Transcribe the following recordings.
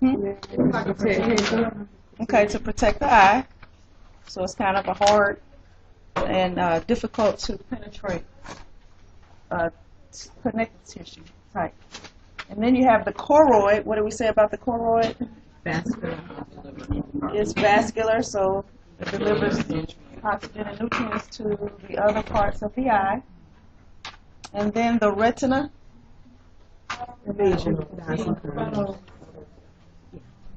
Hmm? Okay, to protect the eye. So it's kind of a hard and difficult to penetrate connective tissue type. And then you have the choroid. What do we say about the choroid? Vascular. It's vascular, so it delivers oxygen and nutrients to the other parts of the eye. And then the retina.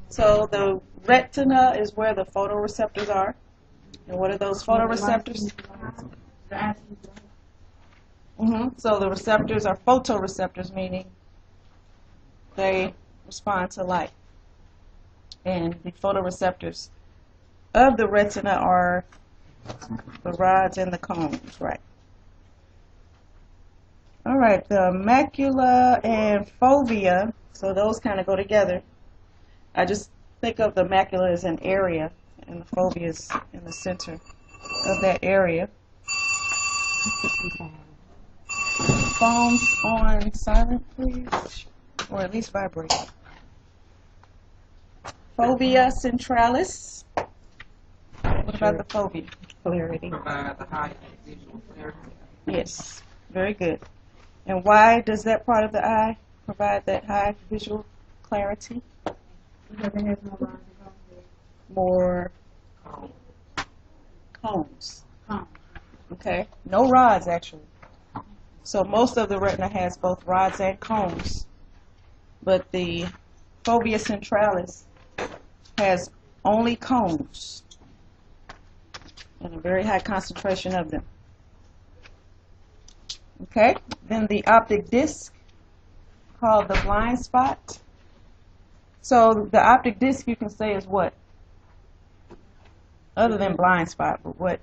So the retina is where the photoreceptors are. And what are those photoreceptors? So the receptors are photoreceptors, meaning they respond to light. And the photoreceptors of the retina are the rods and the cones, right? All right, the macula and fovea, so those kind of go together. I just think of the macula as an area, and the fovea is in the center of that area. Phones on silent, please, or at least vibrate. Fovea centralis. What about the fovea? Clarity. Provide the high visual clarity. Yes, very good. And why does that part of the eye provide that high visual clarity? Because it has no lines. More cones. Cones. Okay, no rods actually. So most of the retina has both rods and cones, but the fovea centralis has only cones and a very high concentration of them. Okay, then the optic disc, called the blind spot. So the optic disc, you can say, is what? Other than blind spot, but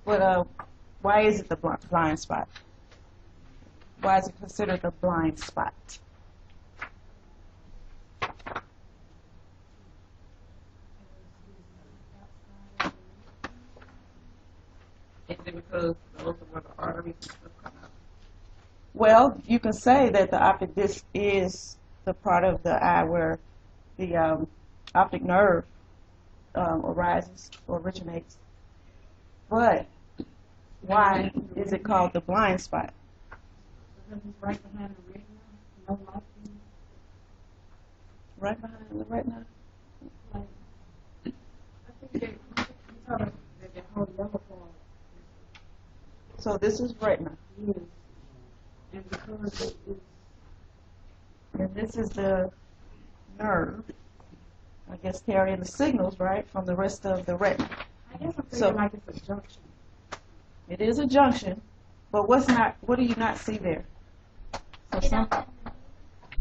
why is it the blind spot? Why is it considered the blind spot? Is it because those are where the arteries and stuff come out? Well, you can say that the optic disc is the part of the eye where the optic nerve arises or originates. But why is it called the blind spot? Because it's right behind the retina. No light. Right behind the retina? Like, I think they tell us that the whole yellow part So this is retina. is, and because it is, And this is the nerve, I guess, carrying the signals, right, from the rest of the retina. I guess I'm So- thinking like it's a junction. It is a junction, but what do you not see there? So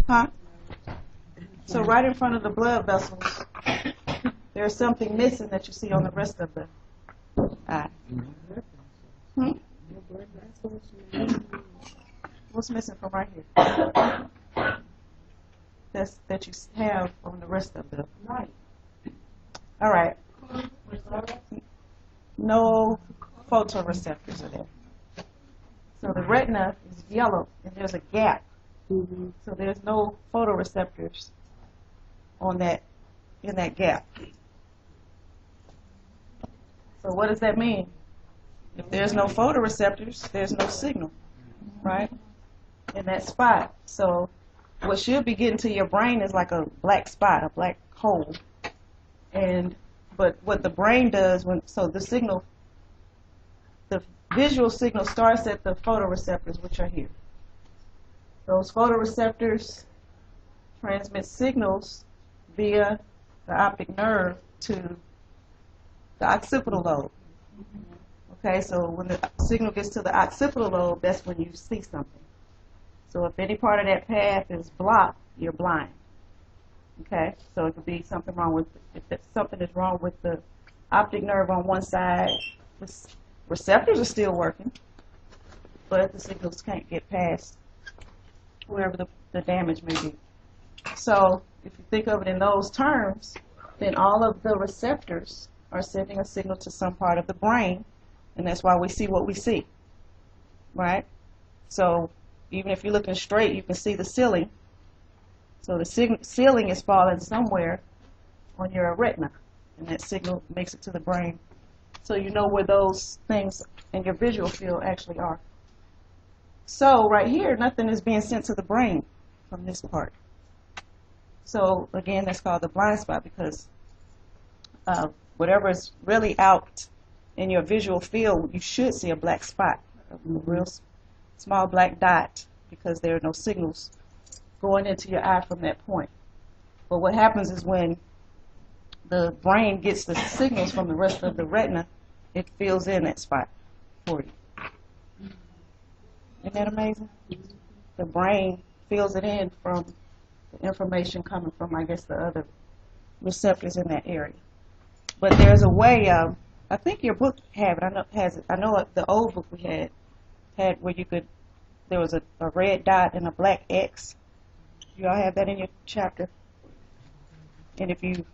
huh? So right in front of the blood vessels, there's something missing that you see on the rest of the eye. Hmm? What's missing from right here? That you have on the rest of the Right. All right. No photoreceptors are there. So the retina is yellow, and there's a gap. So there's no photoreceptors on that, in that gap. So what does that mean? If there's no photoreceptors, there's no signal, right? In that spot. So what should be getting to your brain is like a black spot, a black hole. But what the brain does so the signal, the visual signal starts at the photoreceptors, which are here. Those photoreceptors transmit signals via the optic nerve to the occipital lobe. Okay, so when the signal gets to the occipital lobe, that's when you see something. So if any part of that path is blocked, you're blind. Okay, so it could be something wrong with, if something is wrong with the optic nerve on one side, the receptors are still working, but the signals can't get past wherever the damage may be. So if you think of it in those terms, then all of the receptors are sending a signal to some part of the brain, and that's why we see what we see, right? So even if you're looking straight, you can see the ceiling, So the ceiling is falling somewhere on your retina, and that signal makes it to the brain. So you know where those things in your visual field actually are. So right here, nothing is being sent to the brain from this part. So again, that's called the blind spot, because whatever is really out in your visual field, you should see a black spot, a real small black dot, because there are no signals going into your eye from that point. But what happens is when the brain gets the signals from the rest of the retina, it fills in that spot for you. Isn't that amazing? The brain fills it in from the information coming from, I guess, the other receptors in that area. But there's a way, I think your book have it, I know the old book we had where you could, there was a red dot and a black X. You all have that in your chapter. And if you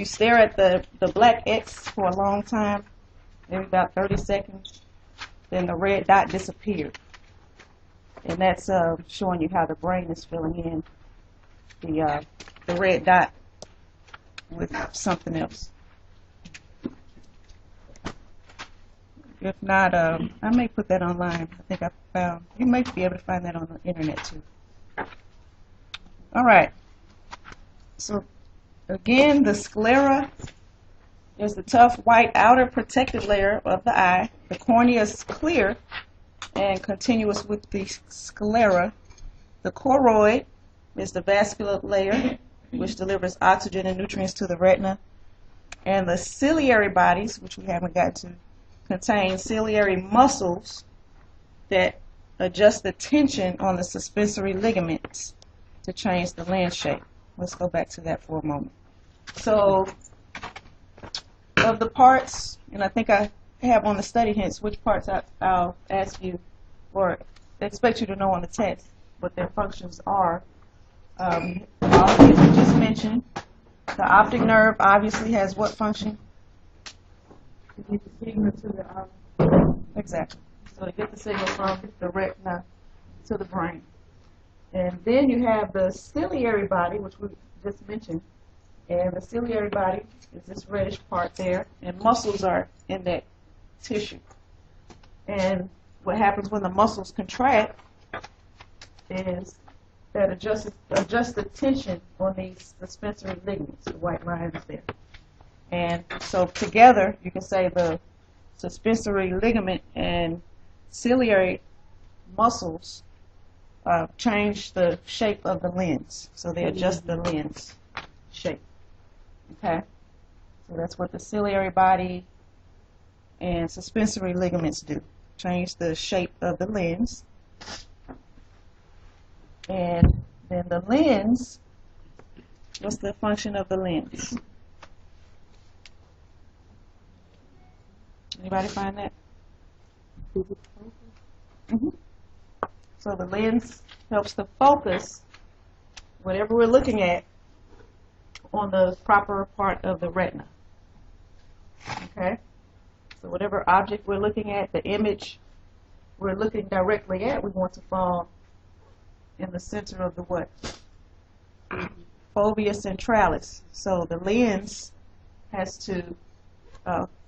stare at the black X for a long time, maybe about 30 seconds, then the red dot disappeared. And that's showing you how the brain is filling in the red dot with something else. If not, I may put that online. I think I found, you may be able to find that on the internet too. All right. So again, the sclera is the tough white outer protective layer of the eye. The cornea is clear and continuous with the sclera. The choroid is the vascular layer, which delivers oxygen and nutrients to the retina. And the ciliary bodies, which we haven't got to, contain ciliary muscles that adjust the tension on the suspensory ligaments to change the lens shape. Let's go back to that for a moment. So, of the parts, and I think I have on the study hints which parts I'll ask you or expect you to know on the test what their functions are. All of these we just mentioned. The optic nerve obviously has what function? To get the signal to the eye. Exactly. So to get the signal from the retina to the brain. And then you have the ciliary body, which we just mentioned. And the ciliary body is this reddish part there, and muscles are in that tissue. And what happens when the muscles contract is that adjusts the tension on these suspensory ligaments, the white lines there. And so together, you can say the suspensory ligament and ciliary muscles change the shape of the lens. So they adjust the lens shape. Okay? So that's what the ciliary body and suspensory ligaments do. Change the shape of the lens. And then the lens, what's the function of the lens? Anybody find that? Mm-hmm. So the lens helps to focus whatever we're looking at on the proper part of the retina. Okay? So whatever object we're looking at, the image we're looking directly at, we want to fall in the center of the what? Fovea centralis. So the lens has to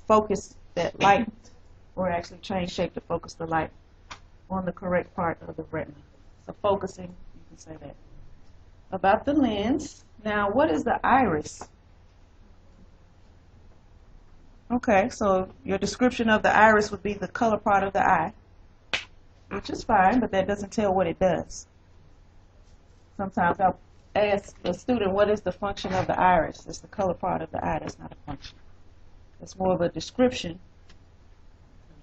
focus that light, or actually change shape to focus the light on the correct part of the retina. So focusing, you can say that. About the lens, now what is the iris? Okay, so your description of the iris would be the color part of the eye, which is fine, but that doesn't tell what it does. Sometimes I'll ask a student, what is the function of the iris? It's the color part of the eye, that's not a function. It's more of a description.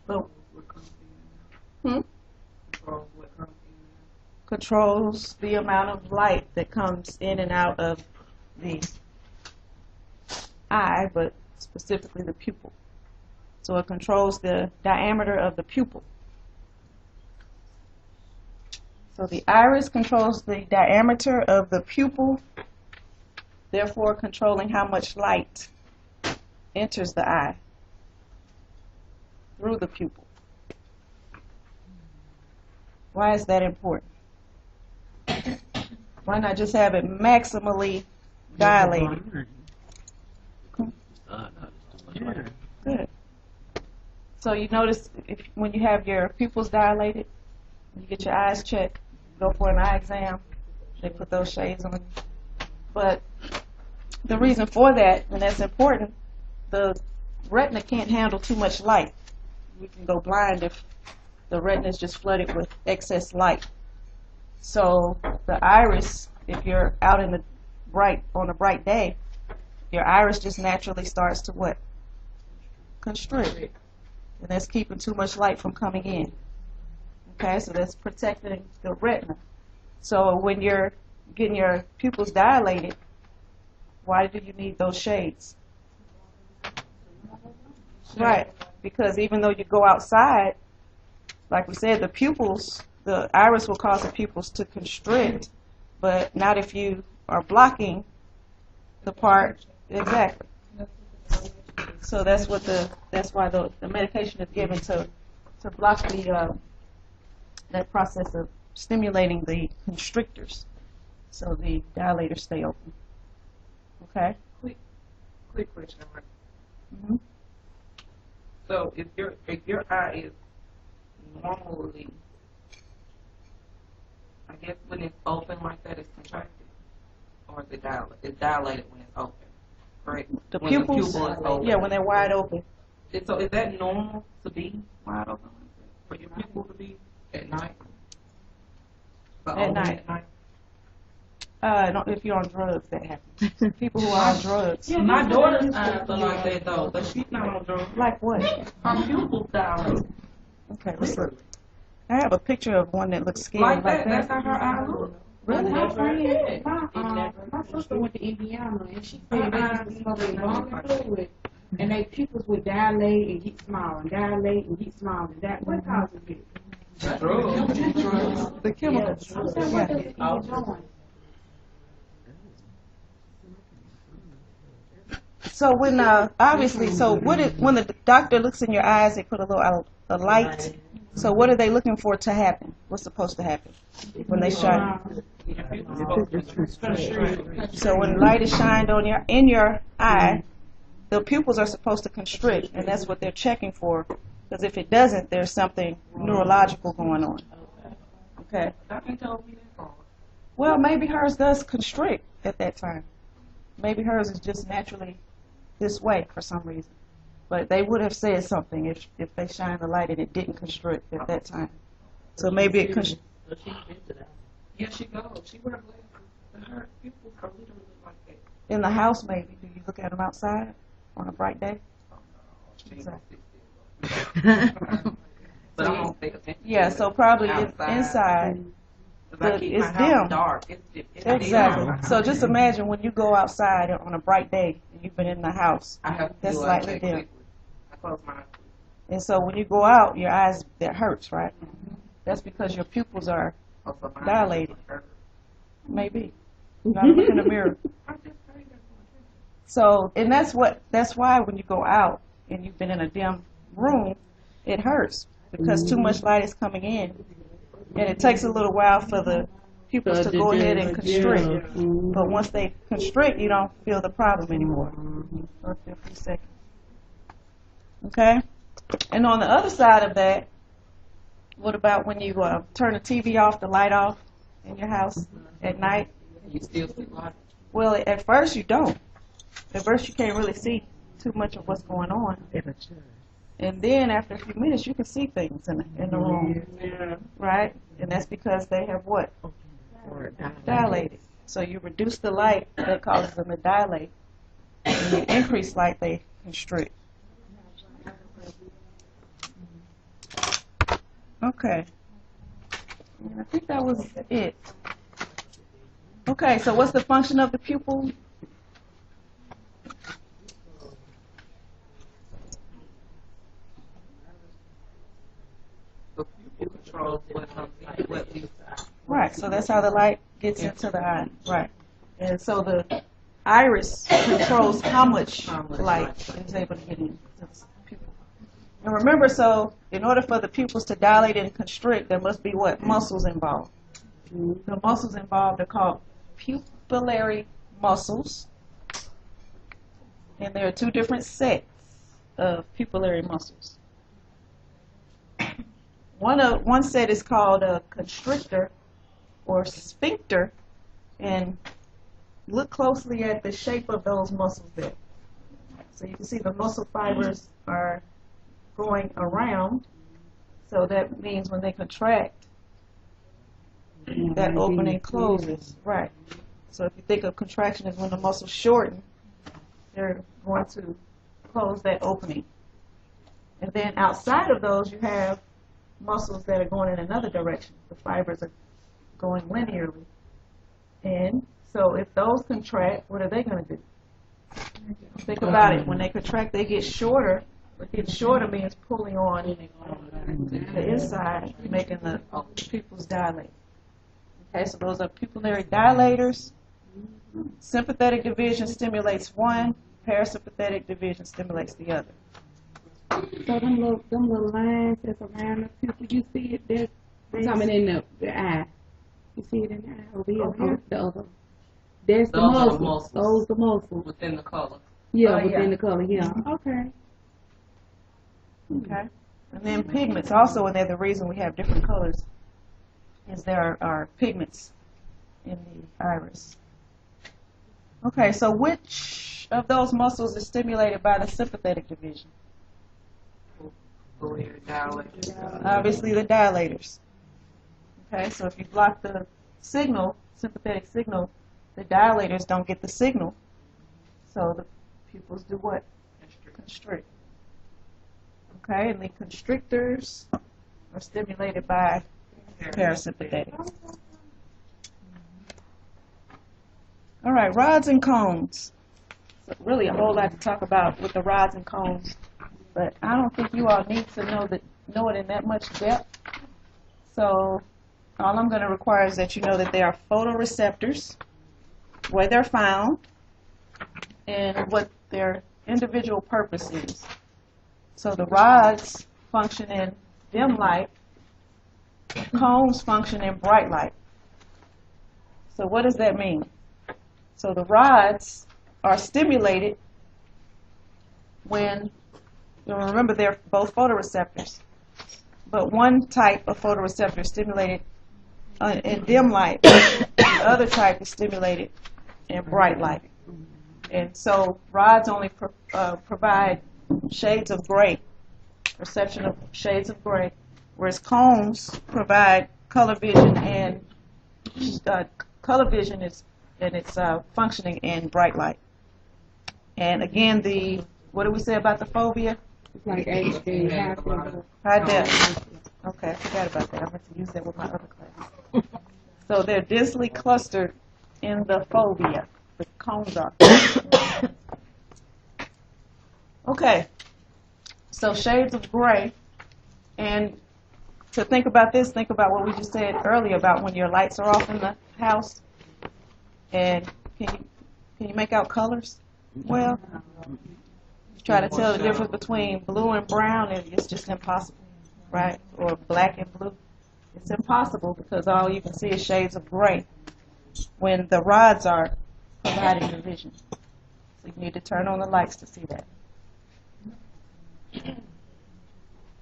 But, controls the amount of light that comes in and out of the eye, but specifically the pupil. So it controls the diameter of the pupil. So the iris controls the diameter of the pupil, therefore controlling how much light enters the eye through the pupil. Why is that important? Why not just have it maximally dilated? Good. So you notice when you have your pupils dilated, you get your eyes checked, go for an eye exam, they put those shades on you. But the reason for that, and that's important, the retina can't handle too much light. You can go blind if the retina is just flooded with excess light. So the iris, if you're out in the on a bright day, your iris just naturally starts to what? Constrict. And that's keeping too much light from coming in. Okay, so that's protecting the retina. So when you're getting your pupils dilated, why do you need those shades? Right, because even though you go outside, like we said, the pupils, the iris will cause the pupils to constrict, but not if you are blocking the part. Exactly. So that's why the medication is given to block that process of stimulating the constrictors, so the dilators stay open. Okay. Quick question. Mm-hmm. So if your eye is normally, I guess when it's open like that, it's contracted, or is it dilated? It's dilated when it's open, right? The when pupils, the pupil is open. yeah, when they're wide open. So is that normal to be wide open, for your pupil to be at night? At night. No, if you're on drugs, that happens. People who are on drugs. My daughter's eyes are like that though, but she's not on drugs. Like what? Her pupils dilated. Okay, let's look. I have a picture of one that looks scared Like like that. That's how her eyes look. Really? My sister went to Indiana and she said they used to smoke a long fluid and their pupils would dilate and get small and dilate and get small and that what causes it? Drugs. The chemicals. I'm saying what does it doing? So when obviously, so when the doctor looks in your eyes, they put a light. So what are they looking for to happen? What's supposed to happen when they shine? So when light is shined on in your eye, the pupils are supposed to constrict, and that's what they're checking for. Because if it doesn't, there's something neurological going on. Okay. That ain't told me that far. Well, maybe hers does constrict at that time. Maybe hers is just naturally this way for some reason. But they would have said something if they shine the light and it didn't constrict at that time. So maybe it constricts. Yeah, she goes. She wears glasses. Her pupils are literally like that. In the house, maybe. Do you look at them outside on a bright day? Exactly. But I don't pay attention. Yeah, so probably inside. I keep It's my house dim. dark. It's Exactly. dim. So just imagine when you go outside on a bright day and you've been in the house. I have to That's do a slightly check dim. quickly. I close my eyes. And so when you go out, your eyes, that hurts, right? That's because your pupils are Also, my dilated. eyes. Maybe. You gotta look in the mirror. I just say that. So, and that's why when you go out and you've been in a dim room, it hurts because too much light is coming in. And it takes a little while for the pupils to go ahead and constrict. But once they constrict, you don't feel the problem anymore for a few seconds. Okay? And on the other side of that, what about when you turn the TV off, the light off in your house at night? You still see light? Well, at first you don't. At first you can't really see too much of what's going on. And then after a few minutes, you can see things in the room, right? And that's because they have what? Dilated. So you reduce the light, that causes them to dilate. And you increase light, they constrict. Okay. And I think that was it. Okay, so what's the function of the pupil? The pupil controls what you Right, so that's how the light gets into the eye. Right. And so the iris controls how much light is able to get into the pupil. And remember, so in order for the pupils to dilate and constrict, there must be what? Muscles involved. The muscles involved are called pupillary muscles. And there are two different sets of pupillary muscles. One set is called a constrictor or sphincter, and look closely at the shape of those muscles there. So you can see the muscle fibers are going around, so that means when they contract, that opening closes. Right. So if you think of contraction as when the muscles shorten, they're going to close that opening. And then outside of those, you have muscles that are going in another direction. The fibers are going linearly. And so if those contract, what are they going to do? Think about it. When they contract, they get shorter. But getting shorter means pulling on the inside, making the pupils dilate. Okay, so those are pupillary dilators. Sympathetic division stimulates one, parasympathetic division stimulates the other. So them little lines that's around the pupil, you see it? There's something in the eye. You see it in the eye over here? Over here? The other. There's the Those are the muscles. muscles. Those are the muscles. Within the color. Yeah, Oh, within yeah. the color. Yeah. Okay. Okay. And then pigments also, and they're the reason we have different colors, is there are pigments in the iris. Okay, so which of those muscles is stimulated by the sympathetic division? Obviously the dilators. Okay, so if you block the signal, sympathetic signal, the dilators don't get the signal. So the pupils do what? Constrict. Okay, and the constrictors are stimulated by parasympathetic. All right, rods and cones. So really a whole lot to talk about with the rods and cones, but I don't think you all need to know it in that much depth. So all I'm going to require is that you know that they are photoreceptors, where they're found, and what their individual purpose is. So the rods function in dim light, cones function in bright light. So what does that mean? So the rods are stimulated when, remember they're both photoreceptors, but one type of photoreceptor is stimulated in dim light, the other type is stimulated in bright light. And so rods only provide shades of gray, perception of shades of gray, whereas cones provide color vision, and color vision is it's functioning in bright light. And again, what did we say about the fovea? It's like HD. High def. Okay, I forgot about that. I meant to use that with my other class. So they're densely clustered in the fovea. The cones are. Okay, so shades of gray. And to think about this, think about what we just said earlier about when your lights are off in the house. And can you make out colors? Well, you try to tell the difference between blue and brown, and it's just impossible, right? Or black and blue. It's impossible because all you can see is shades of gray when the rods are providing the vision. So you need to turn on the lights to see that.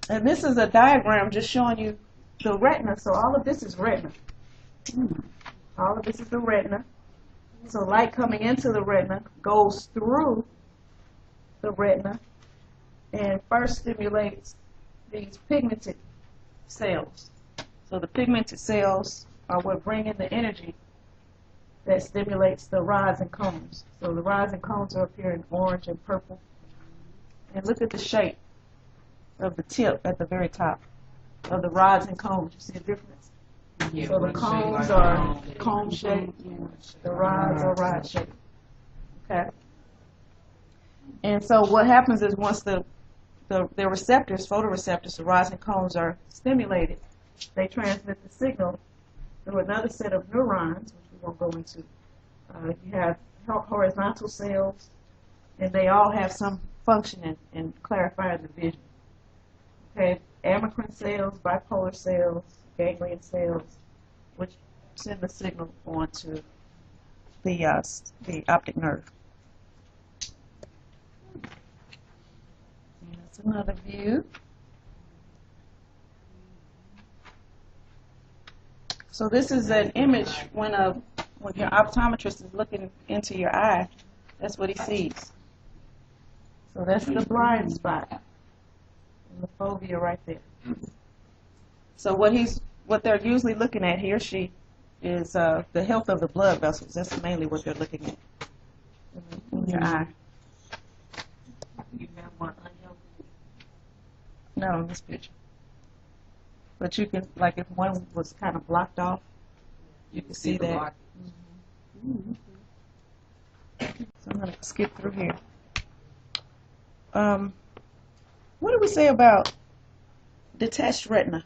And this is a diagram just showing you the retina. So all of this is retina. All of this is the retina. So light coming into the retina goes through the retina and first stimulates these pigmented cells. So the pigmented cells are what bring in the energy that stimulates the rods and cones. So the rods and cones are up here in orange and purple. And look at the shape of the tip at the very top of the rods and cones. You see the difference? Yeah, So the cones are cone shaped, the rods are rod shaped. Okay. And so what happens is once the receptors, photoreceptors, the rods and cones are stimulated, they transmit the signal through another set of neurons, which we won't go into. You have horizontal cells, and they all have some function in clarifying the vision. Okay, amacrine cells, bipolar cells, ganglion cells, which send the signal on to the optic nerve. And that's another view. So this is an image when your optometrist is looking into your eye. That's what he sees. So that's the blind spot, and the fovea right there. So what they're usually looking at, he or she, is the health of the blood vessels. That's mainly what they're looking at in your eye. You have one unhealthy. No, in this picture. But you can, like, if one was kind of blocked off, you can see the that. block. So I'm going to skip through here. What did we say about detached retina?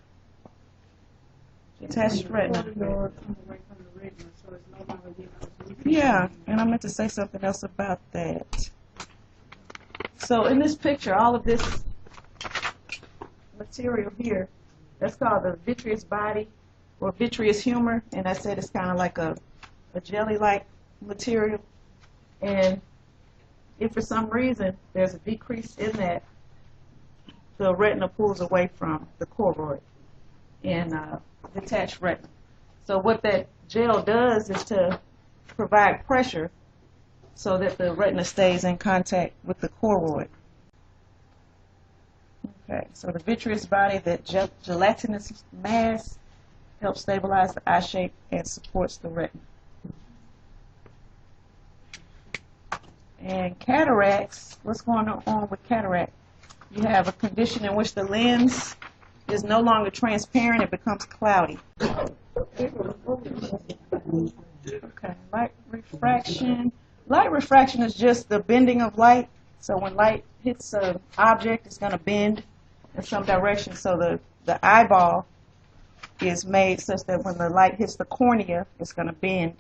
Detached retina. Yeah, and I meant to say something else about that. So in this picture, all of this material here, that's called the vitreous body or vitreous humor, and I said it's kind of like a jelly-like material. And if for some reason there's a decrease in that, the retina pulls away from the choroid in detached retina. So what that gel does is to provide pressure so that the retina stays in contact with the choroid. Okay, so the vitreous body, that gelatinous mass, helps stabilize the eye shape and supports the retina. And cataracts, what's going on with cataract? You have a condition in which the lens is no longer transparent, it becomes cloudy. Okay, light refraction. Light refraction is just the bending of light. So when light hits an object, it's going to bend in some direction. So the eyeball is made such that when the light hits the cornea, it's going to bend.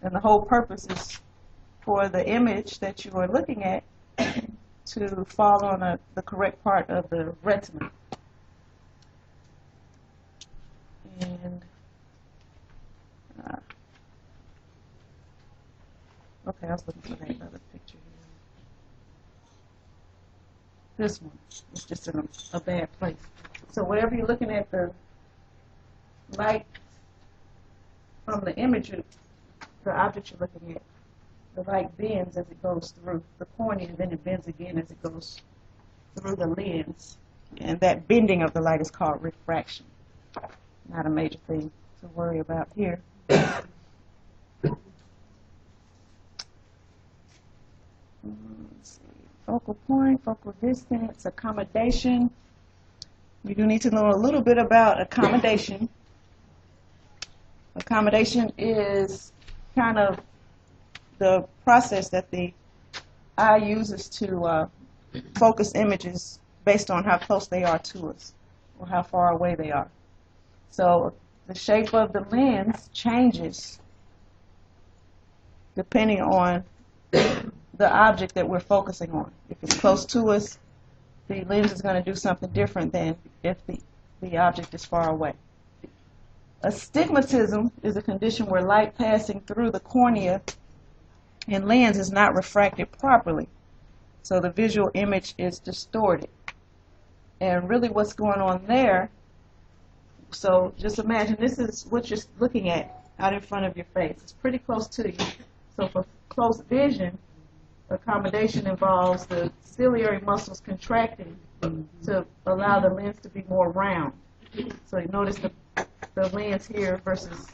And the whole purpose is for the image that you are looking at to fall on the correct part of the retina. And okay, I was looking for that other picture here. This one is just in a bad place. So wherever you're looking at the light from the image, the object you're looking at, the light bends as it goes through the cornea, and then it bends again as it goes through the lens. And that bending of the light is called refraction. Not a major thing to worry about here. Let's see. Focal point, focal distance, accommodation. You do need to know a little bit about accommodation. Accommodation is kind of the process that the eye uses to focus images based on how close they are to us or how far away they are. So the shape of the lens changes depending on the object that we're focusing on. If it's close to us, the lens is going to do something different than if the object is far away. Astigmatism is a condition where light passing through the cornea and lens is not refracted properly. So the visual image is distorted. And really what's going on there, so just imagine this is what you're looking at out in front of your face. It's pretty close to you. So for close vision, accommodation involves the ciliary muscles contracting to allow the lens to be more round. So you notice the lens here versus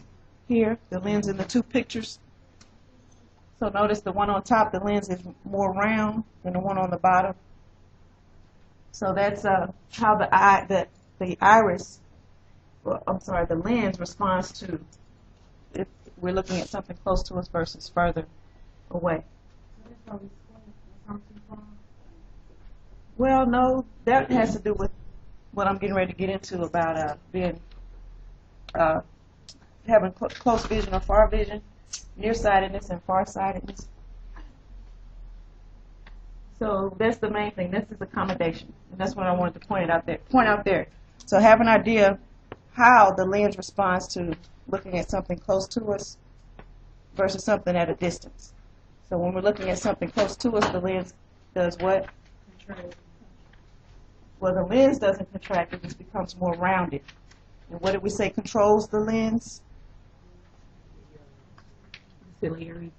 here, the lens in the two pictures. So notice the one on top, the lens is more round than the one on the bottom. So that's how the iris, the lens responds to if we're looking at something close to us versus further away. Well, no, that has to do with what I'm getting ready to get into about having close vision or far vision, nearsightedness and farsightedness. So that's the main thing. This is accommodation, and that's what I wanted to point out there. So have an idea how the lens responds to looking at something close to us versus something at a distance. So when we're looking at something close to us, the lens does what? Well, the lens doesn't contract, it just becomes more rounded. And what did we say controls the lens? Ciliary.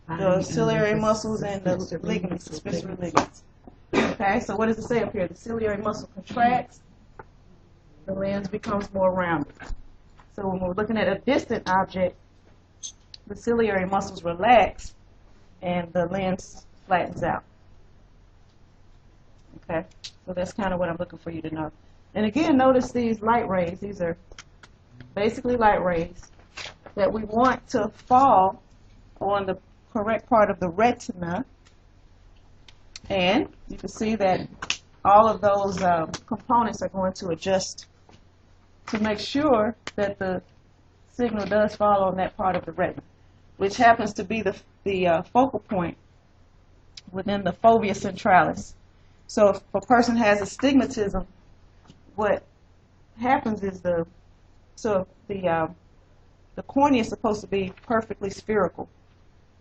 The ciliary muscles and the ligaments, the suspensory ligaments. Okay, so what does it say up here? The ciliary muscle contracts, the lens becomes more rounded. So when we're looking at a distant object, the ciliary muscles relax and the lens flattens out. Okay, so that's kind of what I'm looking for you to know. And again, notice these light rays. These are basically light rays that we want to fall on the correct part of the retina. And you can see that all of those components are going to adjust to make sure that the signal does fall on that part of the retina, which happens to be the focal point within the fovea centralis. So if a person has astigmatism, what happens is the cornea is supposed to be perfectly spherical,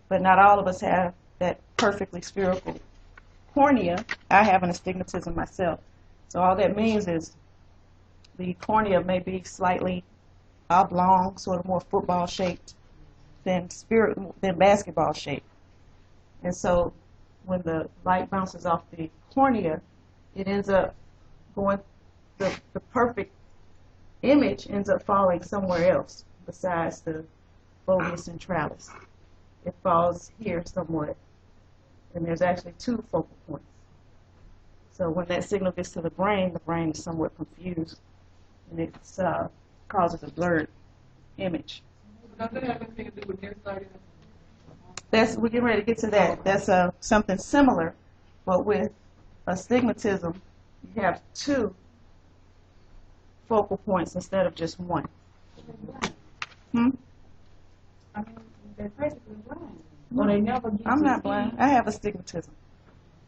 but not all of us have that perfectly spherical cornea. I have an astigmatism myself. So all that means is the cornea may be slightly oblong, sort of more football shaped than basketball shaped. And so when the light bounces off the cornea, it ends up going, the perfect image ends up falling somewhere else besides the fovea centralis. It falls here somewhat. And there's actually two focal points. So when that signal gets to the brain is somewhat confused, and it causes a blurred image. Does that have anything to do with nearsighted? We're getting ready to get to that. That's something similar, but with astigmatism, you have two focal points instead of just one. I mean, they're basically blind. Well, they never get I'm to not see. blind. I have astigmatism.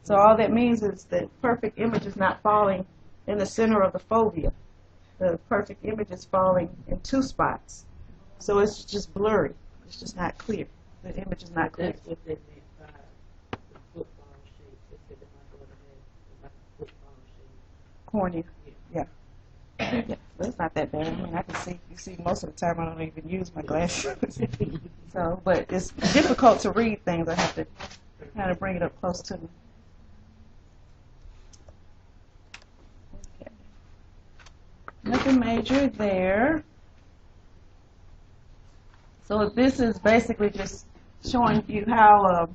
So all that means is that perfect image is not falling in the center of the fovea. The perfect image is falling in two spots. So it's just blurry. It's just not clear. The image is not clear. That's what they meant by the football shape. They said that my daughter had like a football shape. Cornea. Yeah. Yeah. Well, it's not that bad. I mean, I can see. You see, most of the time I don't even use my glasses. So, but it's difficult to read things. I have to kind of bring it up close to me. Okay. Nothing major there. So this is basically just showing you how,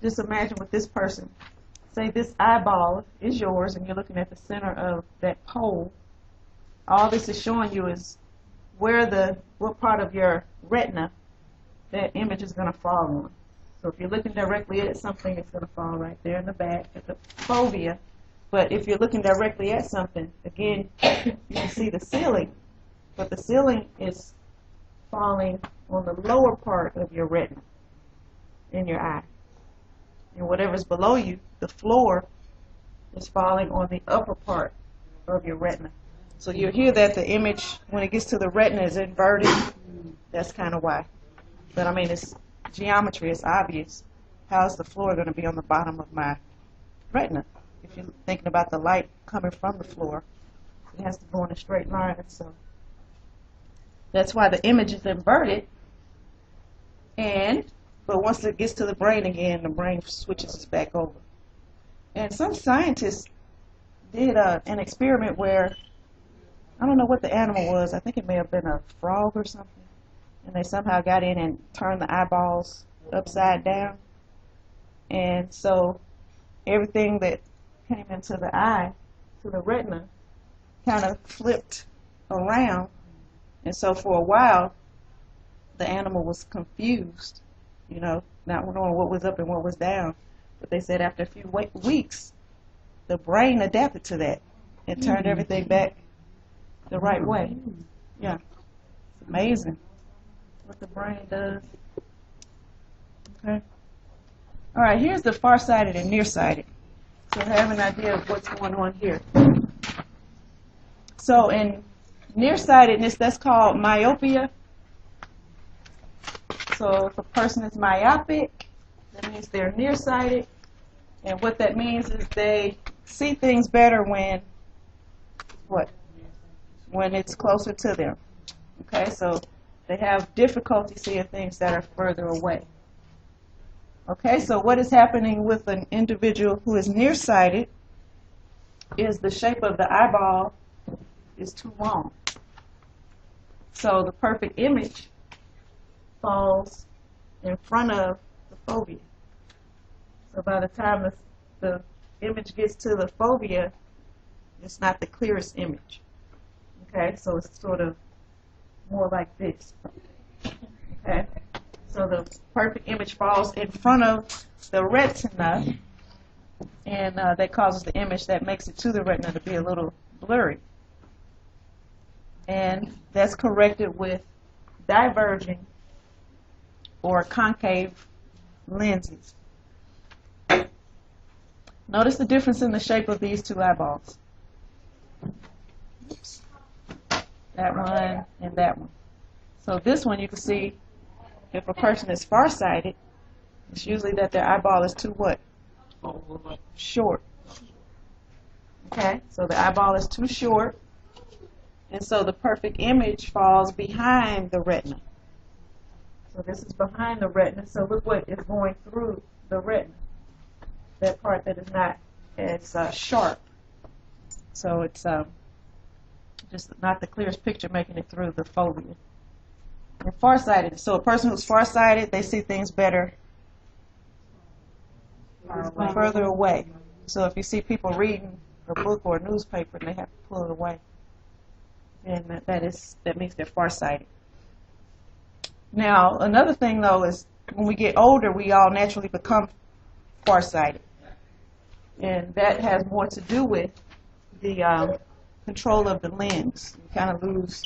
just imagine with this person, say this eyeball is yours and you're looking at the center of that pole. All this is showing you is what part of your retina that image is going to fall on. So if you're looking directly at something, it's going to fall right there in the back at the fovea. But if you're looking directly at something, again, you can see the ceiling, but the ceiling is falling on the lower part of your retina in your eye. And whatever's below you, the floor, is falling on the upper part of your retina. So you'll hear that the image, when it gets to the retina, is inverted. That's kind of why. But I mean, it's geometry, it's obvious. How's the floor going to be on the bottom of my retina? If you're thinking about the light coming from the floor, it has to go in a straight line. So that's why the image is inverted. But once it gets to the brain again, the brain switches it back over. And some scientists did an experiment where, I don't know what the animal was, I think it may have been a frog or something, and they somehow got in and turned the eyeballs upside down. And so everything that came into the eye, to the retina, kind of flipped around. And so for a while, the animal was confused, not knowing what was up and what was down. But they said after a few weeks, the brain adapted to that and turned everything back the right way. Yeah. It's amazing what the brain does. Okay. All right, here's the farsighted and nearsighted. So have an idea of what's going on here. So in nearsightedness, that's called myopia. So if a person is myopic, that means they're nearsighted. And what that means is they see things better when what? When it's closer to them. Okay, so they have difficulty seeing things that are further away. Okay, so what is happening with an individual who is nearsighted is the shape of the eyeball is too long. So the perfect image falls in front of the fovea. So by the time the image gets to the fovea, it's not the clearest image. Okay, so it's sort of more like this. Okay, so the perfect image falls in front of the retina, and that causes the image that makes it to the retina to be a little blurry. And that's corrected with diverging or concave lenses. Notice the difference in the shape of these two eyeballs. That one and that one. So this one you can see if a person is farsighted, it's usually that their eyeball is too what? Short. Okay, so the eyeball is too short, and so the perfect image falls behind the retina. So this is behind the retina, so look what is going through the retina. That part that is not as sharp. So it's just not the clearest picture making it through the fovea. And farsighted, so a person who's farsighted, they see things better further away. So if you see people reading a book or a newspaper and they have to pull it away, then that means they're farsighted. Now, another thing though is when we get older, we all naturally become farsighted. And that has more to do with the control of the lens. You kind of lose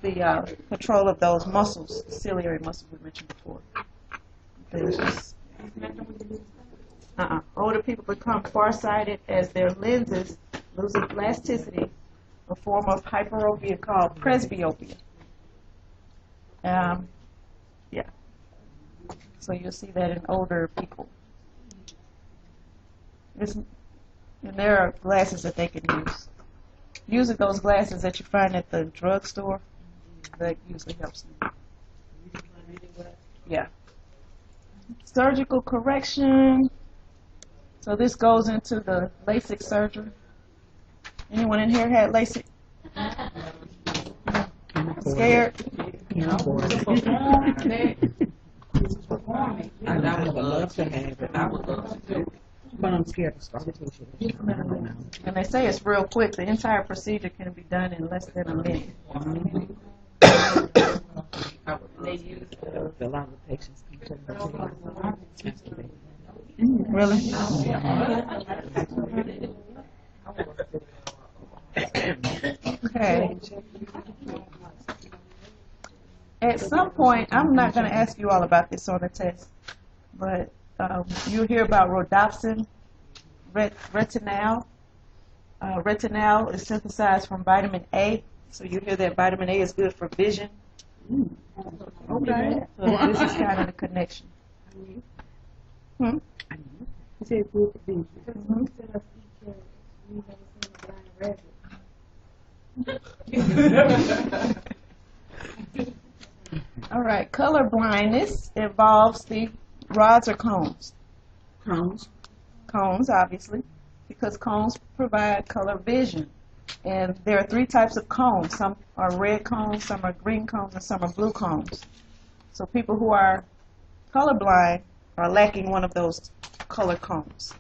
the control of those muscles, the ciliary muscles we mentioned before. Older people become farsighted as their lenses lose elasticity, a form of hyperopia called presbyopia. Yeah. So you'll see that in older people. And there are glasses that they can use. Using those glasses that you find at the drugstore, that usually helps them. Yeah. Surgical correction. So this goes into the LASIK surgery. Anyone in here had LASIK? Scared? I would love to have it. I would love to do it. But I'm scared of scar tissue. And they say it's real quick. The entire procedure can be done in less than a minute. They use A lot of patients come to me. Really? Okay. At some point, I'm not going to ask you all about this on the test, but you'll hear about rhodopsin, retinal. Retinal is synthesized from vitamin A, so you hear that vitamin A is good for vision. Okay. So this is kind of the connection. Hmm? He said good for vision. Mhm. All right, color blindness involves the rods or cones. Cones. Cones, obviously, because cones provide color vision. And there are three types of cones. Some are red cones, some are green cones, and some are blue cones. So people who are colorblind are lacking one of those color cones.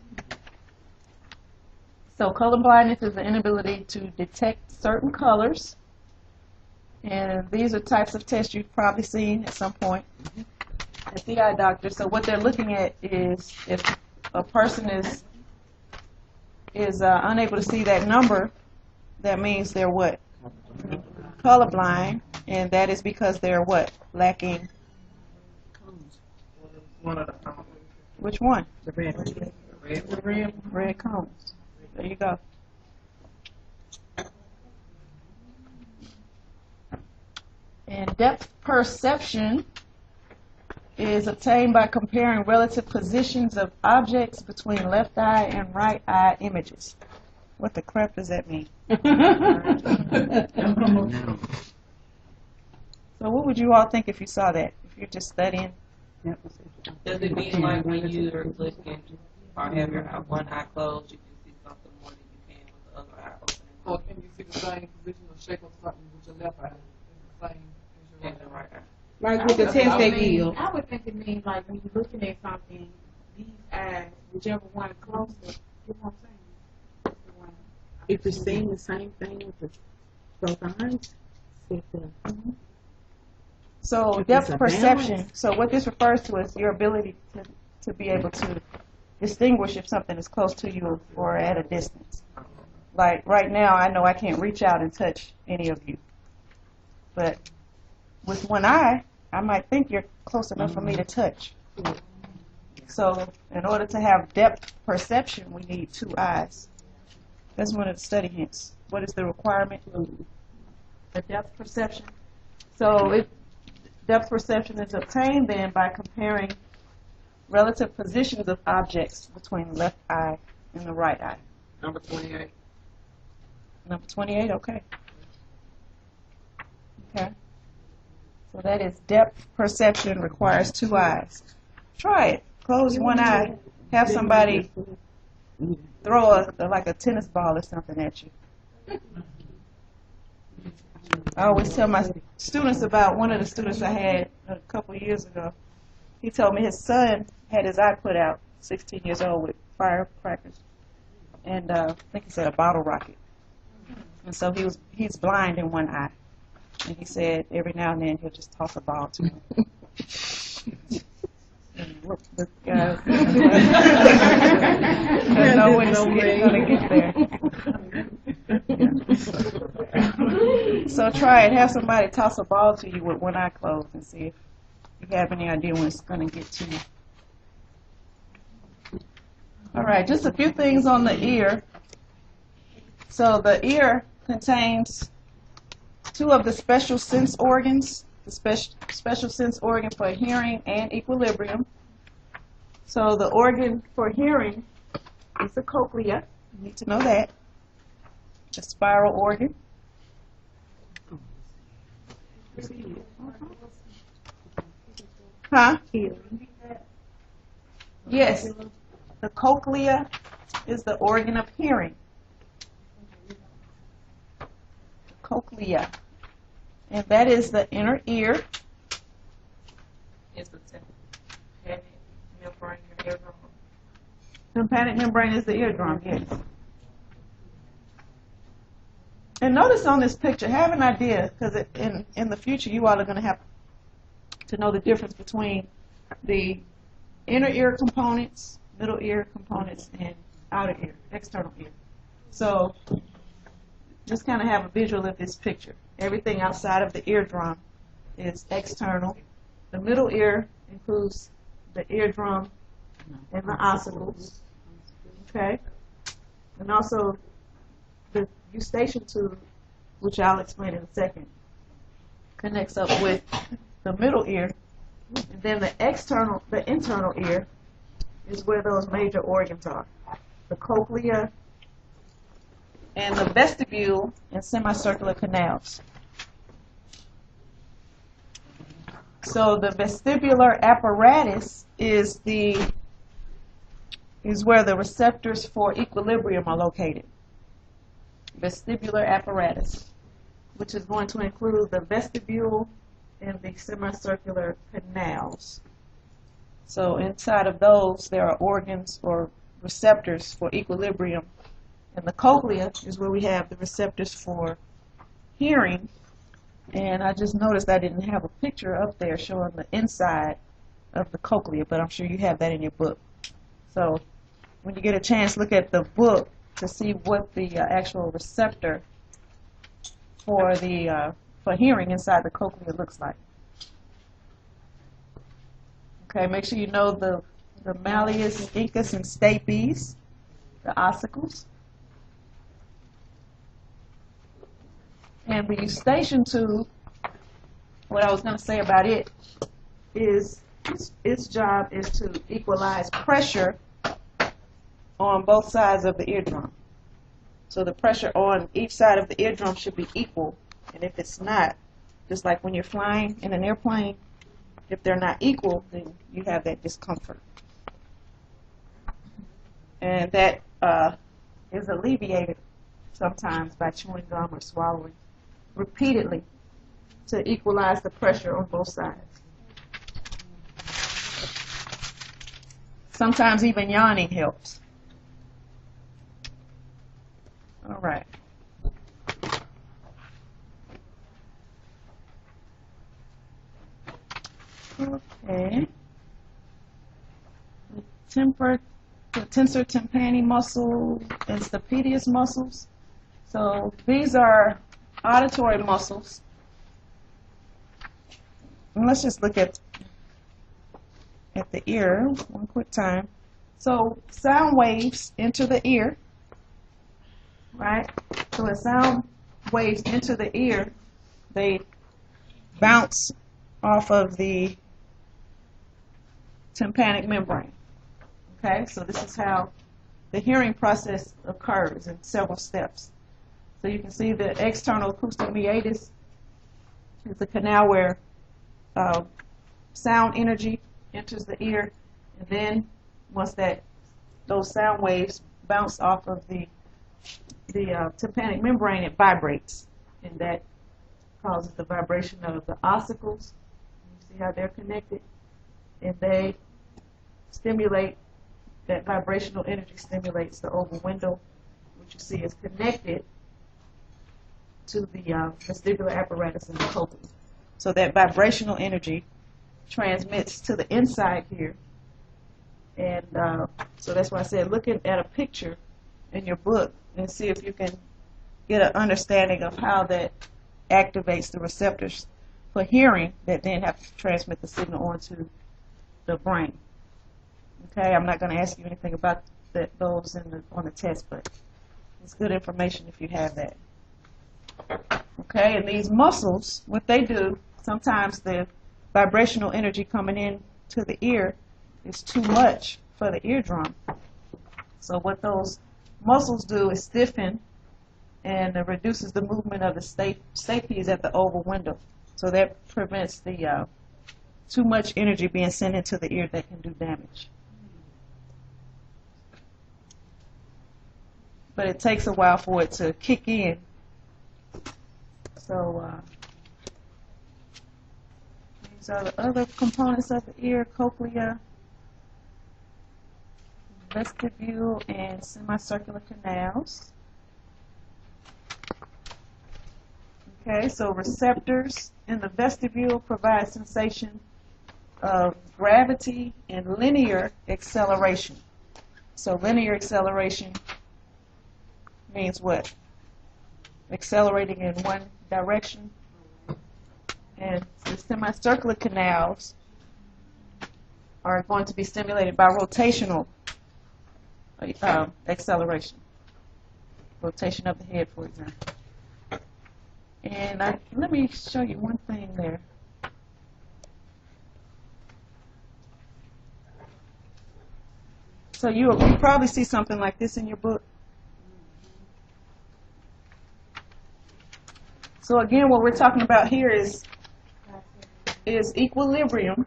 So color blindness is the inability to detect certain colors. And these are types of tests you've probably seen at some point at the eye doctor. So what they're looking at is if a person is unable to see that number, that means they're what? Colorblind, and that is because they're what? Lacking. one of the cones. Which one? The red. The Red cones. There you go. And depth perception is obtained by comparing relative positions of objects between left eye and right eye images. What the crap does that mean? So what would you all think if you saw that? If you're just studying? Does it mean like when you're looking or have your one eye closed, you can see something more than you can with the other eye open? Or can you see the same position or shape of something with your left eye? It's the same as And your the right eye. right eye. Like with the test they give. I would think it means like when you're looking at something, these eyes, whichever one closer, you know what I'm saying? That's the one. If you're seeing the same thing with both eyes, see if the So If depth it's a perception. balance. So what this refers to is your ability to be able to distinguish if something is close to you or at a distance. Like right now, I know I can't reach out and touch any of you, but with one eye, I might think you're close enough for me to touch. So in order to have depth perception, we need two eyes. That's one of the study hints. What is the requirement? The depth perception. So depth perception is obtained then by comparing relative positions of objects between the left eye and the right eye. Number 28. Number 28, okay. Okay. So that is depth perception requires two eyes. Try it. Close one eye. Have somebody throw like a tennis ball or something at you. I always tell my students about one of the students I had a couple of years ago. He told me his son had his eye put out, 16 years old, with firecrackers, and I think he said a bottle rocket. And so he's blind in one eye. And he said every now and then he'll just toss a ball to him. And look, this guy doesn't know when it's going to get there. So try it. Have somebody toss a ball to you with one eye closed and see if you have any idea when it's going to get to you. All right, just a few things on the ear. So the ear contains two of the special sense organs, the special sense organ for hearing and equilibrium. So the organ for hearing is the cochlea. You need to know that. The spiral organ. Huh? Yes. The cochlea is the organ of hearing. Cochlea. And that is the inner ear. It's the tympanic membrane or eardrum. Tympanic membrane is the eardrum, yes. And notice on this picture, have an idea, because in the future you all are going to have to know the difference between the inner ear components, middle ear components, and outer ear, external ear. So just kind of have a visual of this picture. Everything outside of the eardrum is external. The middle ear includes the eardrum and the ossicles. Okay? And also the eustachian tube, which I'll explain in a second, connects up with the middle ear. And then the internal ear is where those major organs are. The cochlea and the vestibule and semicircular canals. So the vestibular apparatus is where the receptors for equilibrium are located. Vestibular apparatus, which is going to include the vestibule and the semicircular canals. So inside of those, there are organs or receptors for equilibrium. And the cochlea is where we have the receptors for hearing. And I just noticed I didn't have a picture up there showing the inside of the cochlea, but I'm sure you have that in your book. So when you get a chance, look at the book to see what the actual receptor for hearing inside the cochlea looks like. Okay, make sure you know the malleus, incus, and stapes, the ossicles. And the eustachian tube, what I was going to say about it is its job is to equalize pressure on both sides of the eardrum. So the pressure on each side of the eardrum should be equal, and if it's not, just like when you're flying in an airplane, if they're not equal, then you have that discomfort. And that is alleviated sometimes by chewing gum or swallowing repeatedly to equalize the pressure on both sides. Sometimes even yawning helps. All right. Okay. The tensor tympani muscle and stapedius muscles. So these are auditory muscles. And let's just look at the ear one quick time. So sound waves enter the ear, right? So as sound waves enter the ear, they bounce off of the tympanic membrane. Okay, so this is how the hearing process occurs in several steps. So you can see the external acoustic meatus is the canal where sound energy enters the ear, and then once those sound waves bounce off of the tympanic membrane, it vibrates, and that causes the vibration of the ossicles. You see how they're connected, and they stimulate. That vibrational energy stimulates the oval window, which you see is connected to the vestibular apparatus in the cochlea. So that vibrational energy transmits to the inside here. And so that's why I said looking at a picture in your book and see if you can get an understanding of how that activates the receptors for hearing that then have to transmit the signal onto the brain. Okay, I'm not going to ask you anything about those on the test, but it's good information if you have that. Okay, and these muscles, what they do, sometimes the vibrational energy coming in to the ear is too much for the eardrum. So what those muscles do is stiffen and reduces the movement of the stapes at the oval window. So that prevents the too much energy being sent into the ear that can do damage. But it takes a while for it to kick in. So these are the other components of the ear: cochlea, vestibule, and semicircular canals. Okay, so receptors in the vestibule provide sensation of gravity and linear acceleration. So linear acceleration means what? Accelerating in one direction. And the semicircular canals are going to be stimulated by rotational acceleration. Rotation of the head, for example. And let me show you one thing there. So you probably see something like this in your book. So again, what we're talking about here is equilibrium.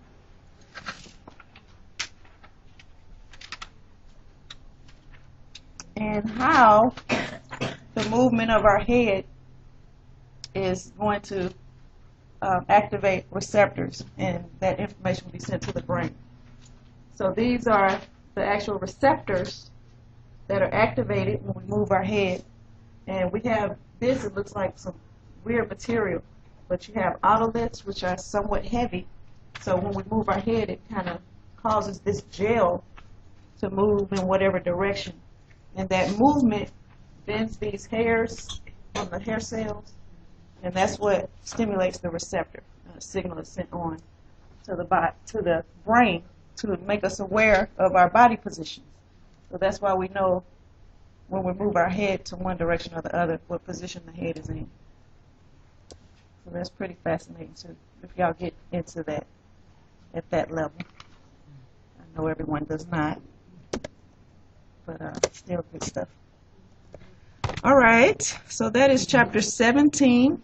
And how the movement of our head is going to activate receptors, and that information will be sent to the brain. So these are the actual receptors that are activated when we move our head. And we have this, it looks like some weird material, but you have otoliths, which are somewhat heavy. So when we move our head, it kind of causes this gel to move in whatever direction. And that movement bends these hairs on the hair cells, and that's what stimulates the receptor. A signal is sent on to the brain to make us aware of our body positions. So that's why we know when we move our head to one direction or the other, what position the head is in. So that's pretty fascinating too, if y'all get into that. at that level. I know everyone does not, but still good stuff. All right, so that is chapter 17.